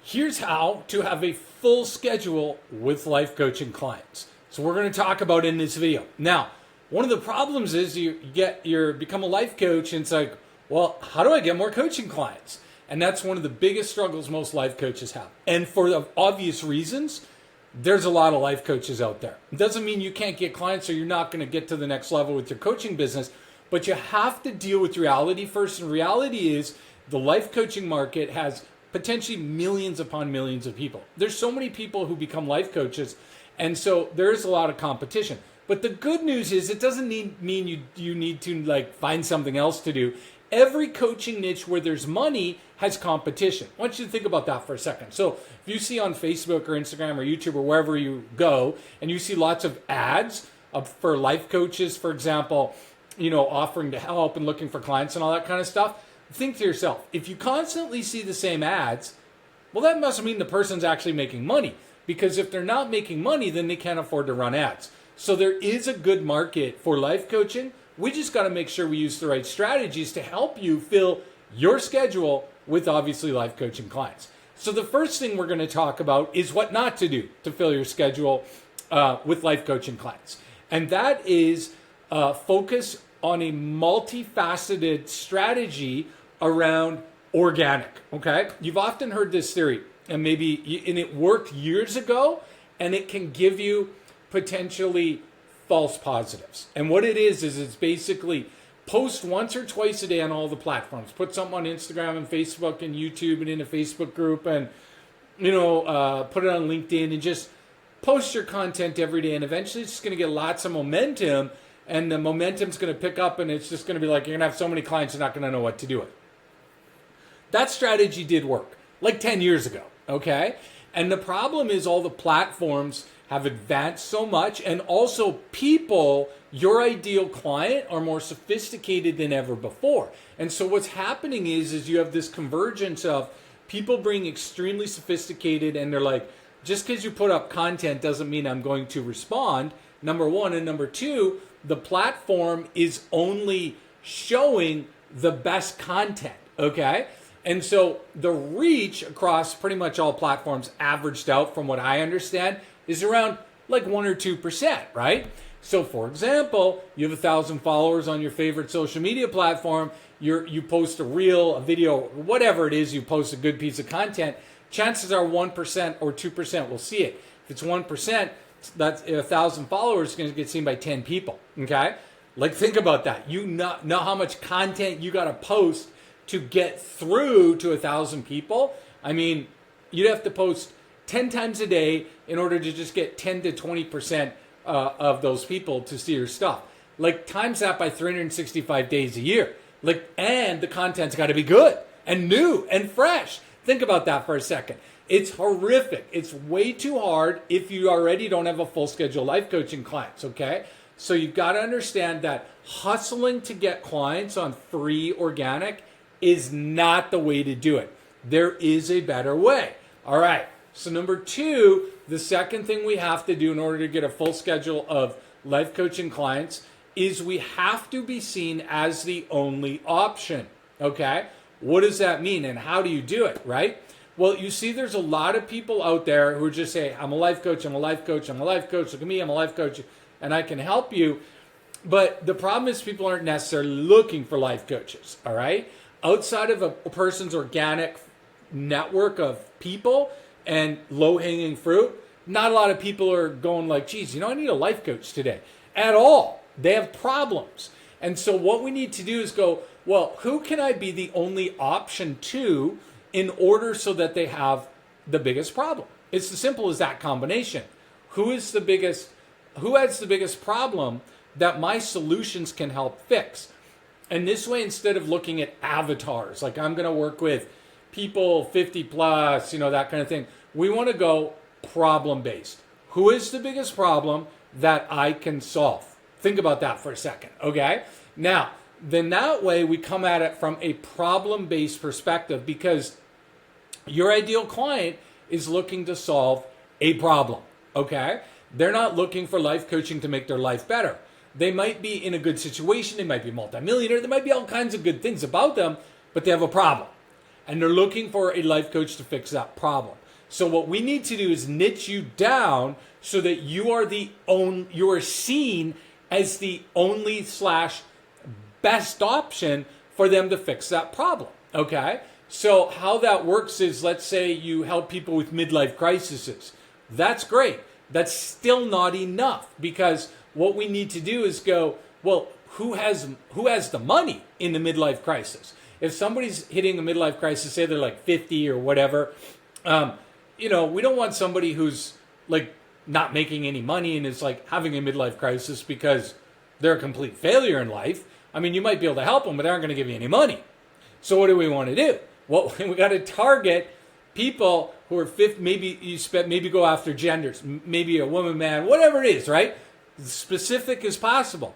Here's how to have a full schedule with life coaching clients. So we're going to talk about in this video. Now, one of the problems is you become a life coach and it's like, well, how do I get more coaching clients? And that's one of the biggest struggles most life coaches have. And for the obvious reasons, there's a lot of life coaches out there. It doesn't mean you can't get clients or you're not going to get to the next level with your coaching business, but you have to deal with reality first. And reality is the life coaching market has potentially millions upon millions of people. There's so many people who become life coaches, and so there is a lot of competition. But the good news is it doesn't mean you need to find something else to do. Every coaching niche where there's money has competition. I want you to think about that for a second. So if you see on Facebook or Instagram or YouTube or wherever you go, and you see lots of ads for life coaches, for example, offering to help and looking for clients and all that kind of stuff, think to yourself, if you constantly see the same ads, well, that must mean the person's actually making money. Because if they're not making money, then they can't afford to run ads. So there is a good market for life coaching. We just got to make sure we use the right strategies to help you fill your schedule with obviously life coaching clients. So the first thing we're going to talk about is what not to do to fill your schedule with life coaching clients. And that is focus on a multifaceted strategy around organic, okay? You've often heard this theory, and it worked years ago, and it can give you potentially false positives. And what it is it's basically post once or twice a day on all the platforms. Put something on Instagram and Facebook and YouTube and in a Facebook group, and put it on LinkedIn, and just post your content every day, and eventually it's just going to get lots of momentum, and the momentum's going to pick up, and it's just going to be like you're going to have so many clients you're not going to know what to do with. That strategy did work like 10 years ago, okay? And the problem is all the platforms have advanced so much, and also people, your ideal client, are more sophisticated than ever before. And so what's happening is you have this convergence of people being extremely sophisticated, and they're like, just because you put up content doesn't mean I'm going to respond, number one. And number two, the platform is only showing the best content, okay? And so the reach across pretty much all platforms averaged out, from what I understand, is around 1 or 2%, right? So for example, you have 1,000 followers on your favorite social media platform, you post a reel, a video, whatever it is, you post a good piece of content, chances are 1% or 2% will see it. If it's 1%, that's 1,000 followers is going to get seen by 10 people, okay? Think about that. You know how much content you got to post to get through to 1,000 people. I mean, you'd have to post 10 times a day in order to just get 10 to 20% of those people to see your stuff. Times that by 365 days a year. And the content's got to be good and new and fresh. Think about that for a second. It's horrific. It's way too hard if you already don't have a full schedule life coaching clients, okay? So you've got to understand that hustling to get clients on free organic is not the way to do it. There is a better way. All right. So number two, the second thing we have to do in order to get a full schedule of life coaching clients is we have to be seen as the only option. Okay. What does that mean, and how do you do it, right? Well, you see, there's a lot of people out there who just say, I'm a life coach, I'm a life coach, I'm a life coach, look at me, I'm a life coach, and I can help you. But the problem is people aren't necessarily looking for life coaches, all right? Outside of a person's organic network of people and low-hanging fruit, not a lot of people are going geez, I need a life coach today at all. They have problems. And so what we need to do is go, well, who can I be the only option to in order so that they have the biggest problem? It's as simple as that combination. Who has the biggest problem that my solutions can help fix? And this way, instead of looking at avatars, I'm going to work with people 50 plus, that kind of thing, we want to go problem-based. Who is the biggest problem that I can solve? Think about that for a second, okay? Now, then that way we come at it from a problem-based perspective, because your ideal client is looking to solve a problem, okay? They're not looking for life coaching to make their life better. They might be in a good situation. They might be a multimillionaire. There might be all kinds of good things about them, but they have a problem. and they're looking for a life coach to fix that problem. So what we need to do is niche you down so that you are seen as the only / best option for them to fix that problem. Okay? So how that works is, let's say you help people with midlife crises. That's great. That's still not enough, because what we need to do is go, well, who has the money in the midlife crisis? If somebody's hitting a midlife crisis, say they're like 50 or whatever, we don't want somebody who's like not making any money and is like having a midlife crisis because they're a complete failure in life. I mean, you might be able to help them, but they aren't going to give you any money. So what do we want to do? Well, we got to target people who are 50, maybe go after genders, maybe a woman, man, whatever it is, right? As specific as possible.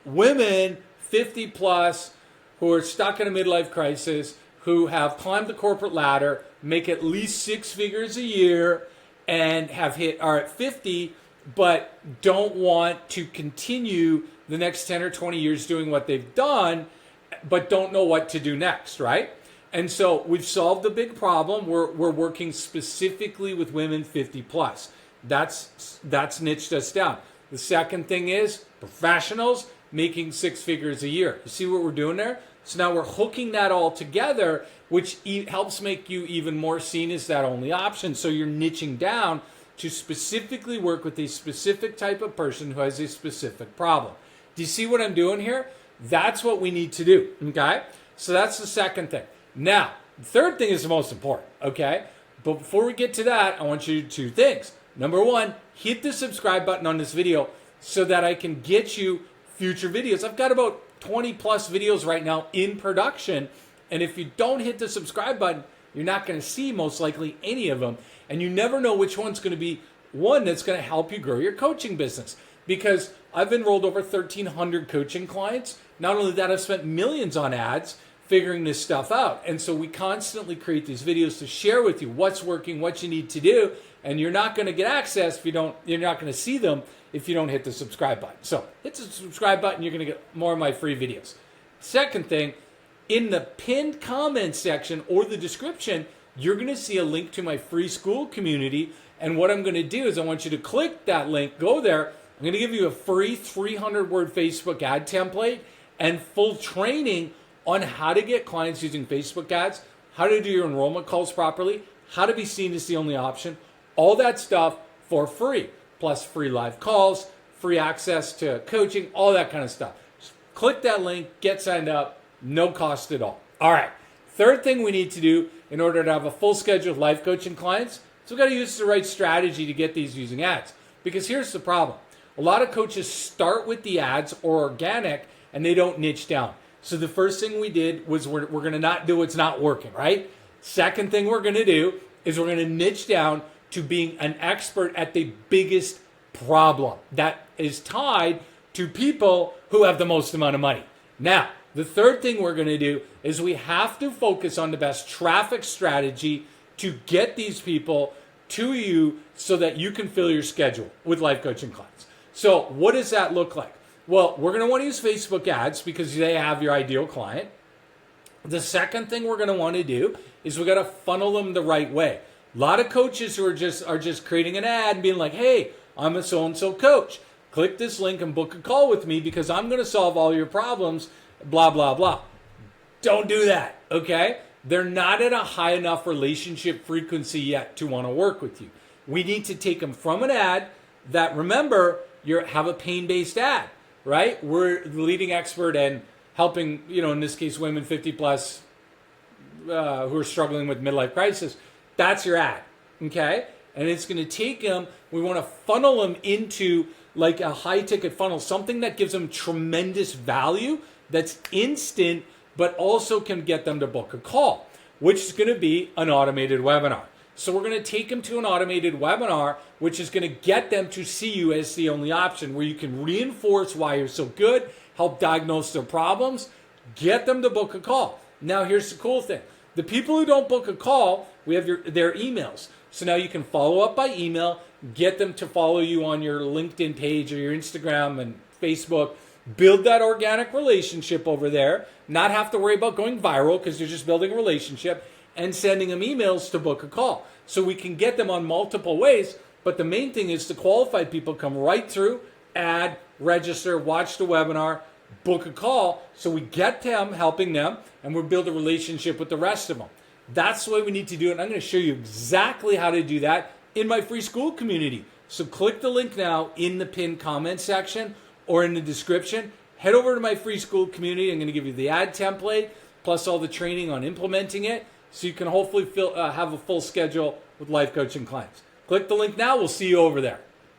Women 50 plus who are stuck in a midlife crisis, who have climbed the corporate ladder, make at least 6 figures a year, and are at 50, but don't want to continue the next 10 or 20 years doing what they've done, but don't know what to do next, right? And so we've solved the big problem. We're working specifically with women 50 plus. That's niched us down. The second thing is professionals making 6 figures a year. You see what we're doing there? So now we're hooking that all together, which helps make you even more seen as that only option. So you're niching down to specifically work with a specific type of person who has a specific problem. Do you see what I'm doing here? That's what we need to do, okay? So that's the second thing. Now, the third thing is the most important, okay? But before we get to that, I want you to do 2 things. Number 1, hit the subscribe button on this video so that I can get you future videos. I've got about 20 plus videos right now in production, and if you don't hit the subscribe button, you're not going to see most likely any of them, and you never know which one's going to be one that's going to help you grow your coaching business, because I've enrolled over 1,300 coaching clients. Not only that, I've spent millions on ads figuring this stuff out, and so we constantly create these videos to share with you what's working, what you need to do, and you're not going to get access if you're not going to see them if you don't hit the subscribe button. So hit the subscribe button, you're going to get more of my free videos. Second thing, in the pinned comment section or the description, you're going to see a link to my free school community. And what I'm going to do is I want you to click that link, go there. I'm going to give you a free 300-word Facebook ad template and full training on how to get clients using Facebook ads, how to do your enrollment calls properly, how to be seen as the only option, all that stuff for free. Plus free live calls, free access to coaching, all that kind of stuff. Just click that link, get signed up, no cost at all. All right, third thing we need to do in order to have a full schedule of life coaching clients is we've got to use the right strategy to get these using ads. Because here's the problem. A lot of coaches start with the ads or organic and they don't niche down. So the first thing we did was we're going to not do what's not working, right? Second thing we're going to do is we're going to niche down to being an expert at the biggest problem that is tied to people who have the most amount of money. Now, the third thing we're going to do is we have to focus on the best traffic strategy to get these people to you so that you can fill your schedule with life coaching clients. So what does that look like? Well, we're going to want to use Facebook ads because they have your ideal client. The second thing we're going to want to do is we got to funnel them the right way. A lot of coaches who are just creating an ad and being like, hey, I'm a so-and-so coach. Click this link and book a call with me because I'm going to solve all your problems, blah, blah, blah. Don't do that, okay? They're not at a high enough relationship frequency yet to want to work with you. We need to take them from an ad that, remember, have a pain-based ad, right? We're the leading expert in helping, in this case, women 50 plus who are struggling with midlife crisis. That's your ad, okay? And it's going to take them, we want to funnel them into like a high-ticket funnel, something that gives them tremendous value, that's instant, but also can get them to book a call, which is going to be an automated webinar. So we're going to take them to an automated webinar, which is going to get them to see you as the only option, where you can reinforce why you're so good, help diagnose their problems, get them to book a call. Now, here's the cool thing. The people who don't book a call, we have their emails. So now you can follow up by email, get them to follow you on your LinkedIn page or your Instagram and Facebook, build that organic relationship over there, not have to worry about going viral because you're just building a relationship, and sending them emails to book a call. So we can get them on multiple ways, but the main thing is the qualified people come right through, add, register, watch the webinar, book a call, so we get them, helping them, and we build a relationship with the rest of them. That's the way we need to do it, and I'm going to show you exactly how to do that in my free school community. So click the link now in the pinned comment section or in the description. Head over to my free school community. I'm going to give you the ad template, plus all the training on implementing it, so you can hopefully have a full schedule with life coaching clients. Click the link now. We'll see you over there.